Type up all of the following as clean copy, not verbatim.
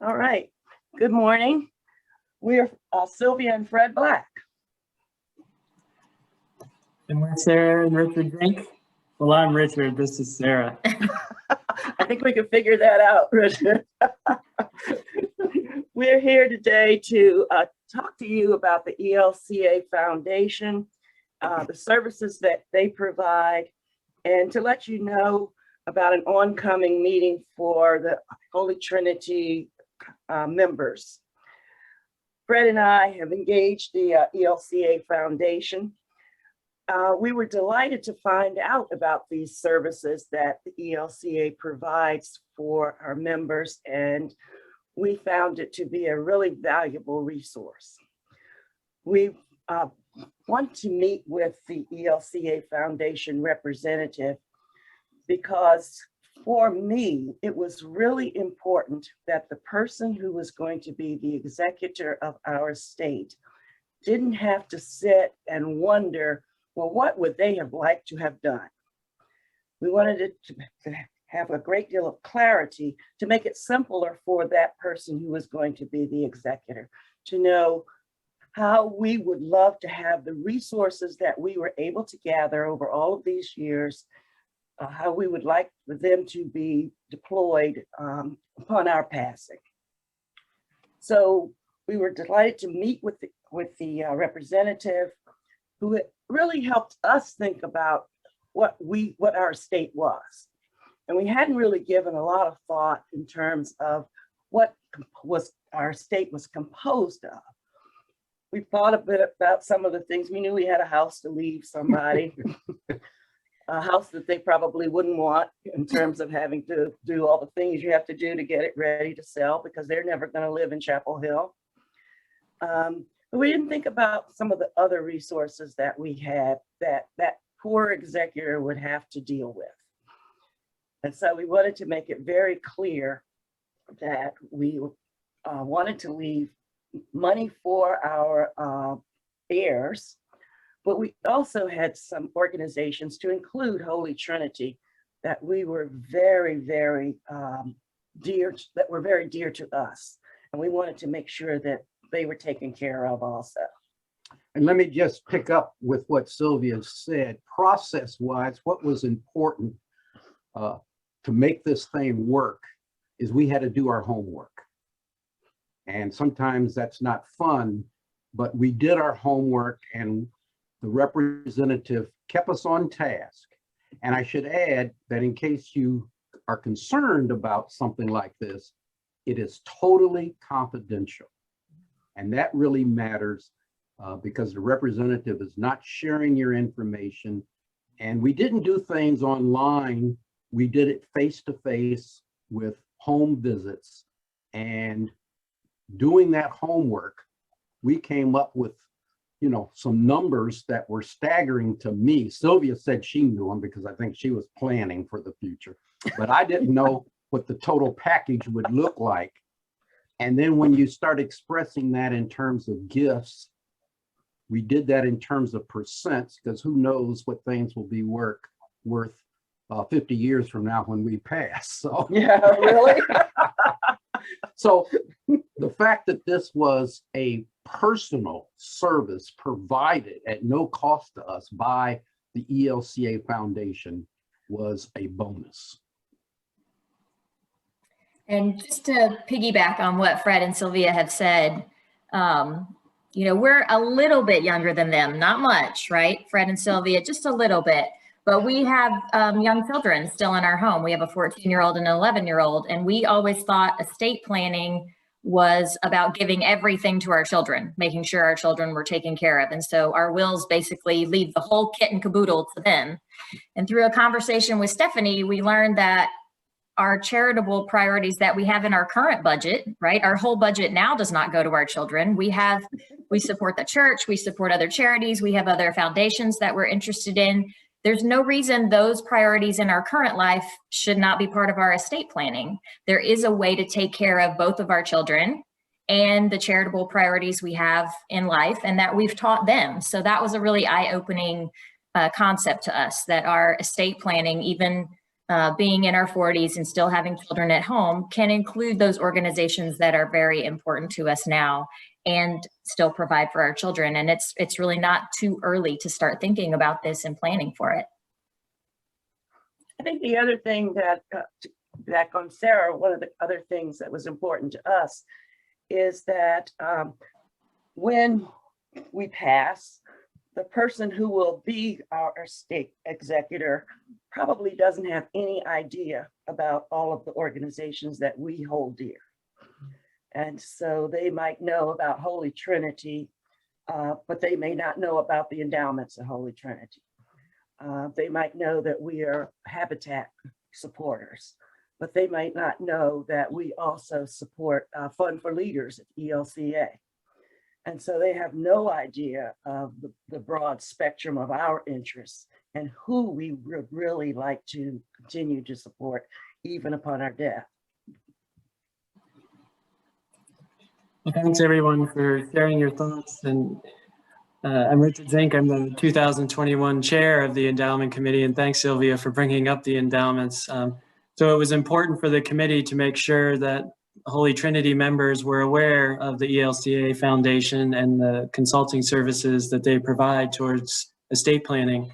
All right. Good morning. We're Sylvia and Fred Black. And we're Sarah and Richard Drink. Well, I'm Richard. This is Sarah. I think we can figure that out, Richard. We're here today to talk to you about the ELCA Foundation, the services that they provide, and to let you know about an oncoming meeting for the Holy Trinity members. Fred and I have engaged the ELCA Foundation. We were delighted to find out about these services that the ELCA provides for our members, and we found it to be a really valuable resource. We want to meet with the ELCA Foundation representative because for me, it was really important that the person who was going to be the executor of our estate didn't have to sit and wonder, well, what would they have liked to have done? We wanted it to have a great deal of clarity to make it simpler for that person who was going to be the executor, to know how we would love to have the resources that we were able to gather over all of these years, how we would like for them to be deployed upon our passing. So we were delighted to meet with the representative, who really helped us think about what our estate was. And we hadn't really given a lot of thought in terms of what our estate was composed of. We thought a bit about some of the things. We knew we had a house to leave somebody, a house that they probably wouldn't want in terms of having to do all the things you have to do to get it ready to sell, because they're never going to live in Chapel Hill. But we didn't think about some of the other resources that we had that poor executor would have to deal with. And so we wanted to make it very clear that we wanted to leave money for our heirs, but we also had some organizations, to include Holy Trinity, that we were very, very dear to us. And we wanted to make sure that they were taken care of also. And let me just pick up with what Sylvia said. Process-wise, what was important to make this thing work is we had to do our homework. And sometimes that's not fun, but we did our homework, and the representative kept us on task. And I should add that in case you are concerned about something like this, it is totally confidential. And that really matters because the representative is not sharing your information. And we didn't do things online. We did it face-to-face with home visits. And doing that homework, we came up with, some numbers that were staggering to me. Sylvia said she knew them because I think she was planning for the future, but I didn't know what the total package would look like. And then when you start expressing that in terms of gifts, we did that in terms of percents, because who knows what things will be worth 50 years from now when we pass. So Yeah, really? So the fact that this was a personal service provided at no cost to us by the ELCA Foundation was a bonus. And just to piggyback on what Fred and Sylvia have said, we're a little bit younger than them, not much, right? Fred and Sylvia, just a little bit. But we have young children still in our home. We have a 14-year-old and an 11-year-old, and we always thought estate planning was about giving everything to our children, making sure our children were taken care of. And so our wills basically leave the whole kit and caboodle to them. And through a conversation with Stephanie, we learned that our charitable priorities that we have in our current budget, right? Our whole budget now does not go to our children. We support the church, we support other charities, we have other foundations that we're interested in. There's no reason those priorities in our current life should not be part of our estate planning. There is a way to take care of both of our children and the charitable priorities we have in life, and that we've taught them. So that was a really eye-opening concept to us, that our estate planning, even being in our 40s and still having children at home, can include those organizations that are very important to us now and still provide for our children. And it's really not too early to start thinking about this and planning for it. I think the other thing that, back on Sarah, one of the other things that was important to us is that when we pass, the person who will be our state executor probably doesn't have any idea about all of the organizations that we hold dear. And so they might know about Holy Trinity, but they may not know about the endowments of Holy Trinity. They might know that we are Habitat supporters, but they might not know that we also support Fund for Leaders at ELCA. And so they have no idea of the broad spectrum of our interests and who we would really like to continue to support even upon our death. Well, thanks everyone for sharing your thoughts. And I'm Richard Zink. I'm the 2021 chair of the Endowment Committee, and thanks Sylvia for bringing up the endowments. So it was important for the committee to make sure that Holy Trinity members were aware of the ELCA Foundation and the consulting services that they provide towards estate planning.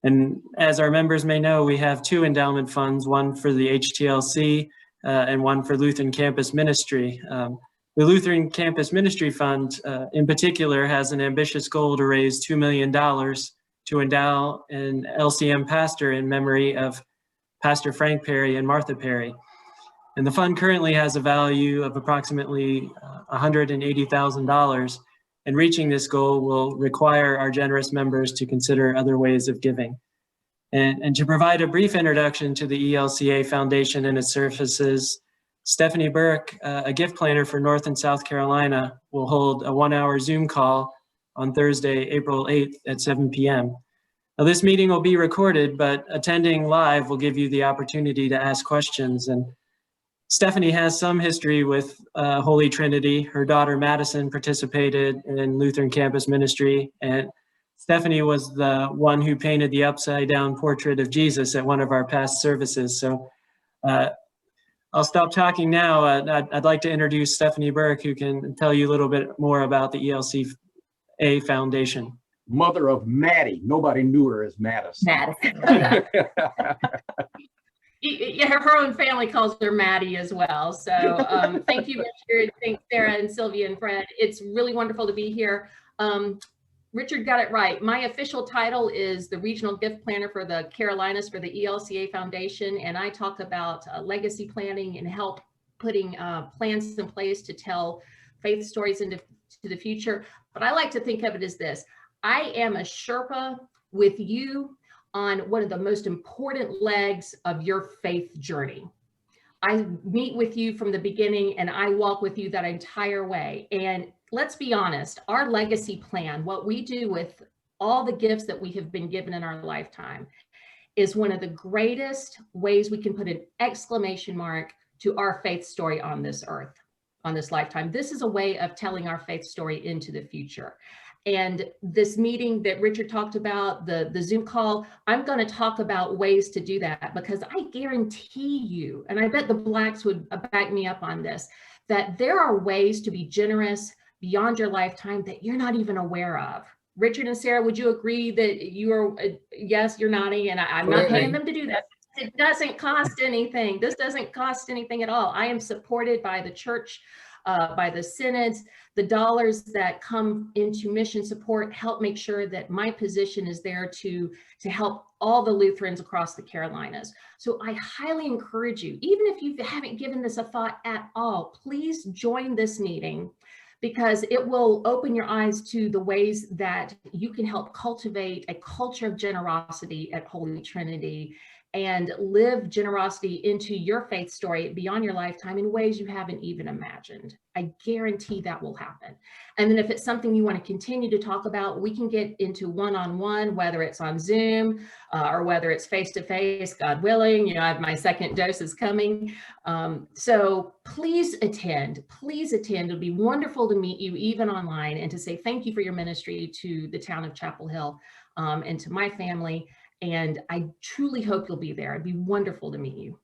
And as our members may know, we have two endowment funds, one for the HTLC and one for Lutheran Campus Ministry. The Lutheran Campus Ministry Fund in particular has an ambitious goal to raise $2 million to endow an LCM pastor in memory of Pastor Frank Perry and Martha Perry. And the fund currently has a value of approximately $180,000, and reaching this goal will require our generous members to consider other ways of giving. And to provide a brief introduction to the ELCA Foundation and its services, Stephanie Burke, a gift planner for North and South Carolina, will hold a 1-hour Zoom call on Thursday, April 8th at 7 p.m. Now, this meeting will be recorded, but attending live will give you the opportunity to ask questions. And Stephanie has some history with Holy Trinity. Her daughter Madison participated in Lutheran Campus Ministry, and Stephanie was the one who painted the upside down portrait of Jesus at one of our past services. So I'll stop talking now. I'd like to introduce Stephanie Burke, who can tell you a little bit more about the ELCA Foundation. Mother of Maddie. Nobody knew her as Madison. Madison. Yeah, her own family calls her Maddie as well. So thank you, Richard. Thanks, Sarah and Sylvia and Fred. It's really wonderful to be here. Richard got it right. My official title is the Regional Gift Planner for the Carolinas for the ELCA Foundation, and I talk about legacy planning and help putting plans in place to tell faith stories into the future. But I like to think of it as this. I am a Sherpa with you on one of the most important legs of your faith journey. I meet with you from the beginning and I walk with you that entire way. And let's be honest, our legacy plan, what we do with all the gifts that we have been given in our lifetime, is one of the greatest ways we can put an exclamation mark to our faith story on this earth, on this lifetime. This is a way of telling our faith story into the future. And this meeting that Richard talked about, the Zoom call, I'm going to talk about ways to do that, because I guarantee you, and I bet the Blacks would back me up on this, that there are ways to be generous beyond your lifetime that you're not even aware of. Richard and Sarah, would you agree that you are, yes, you're nodding, and I'm not paying them to do that. It doesn't cost anything. This doesn't cost anything at all. I am supported by the church, by the synods. The dollars that come into mission support help make sure that my position is there to help all the Lutherans across the Carolinas. So I highly encourage you, even if you haven't given this a thought at all, please join this meeting, because it will open your eyes to the ways that you can help cultivate a culture of generosity at Holy Trinity and live generosity into your faith story beyond your lifetime in ways you haven't even imagined. I guarantee that will happen. And then if it's something you want to continue to talk about, we can get into one-on-one, whether it's on Zoom or whether it's face-to-face, God willing. You know, my second dose is coming. So please attend. Please attend. It'll be wonderful to meet you even online and to say thank you for your ministry to the town of Chapel Hill and to my family. And I truly hope you'll be there. It'd be wonderful to meet you.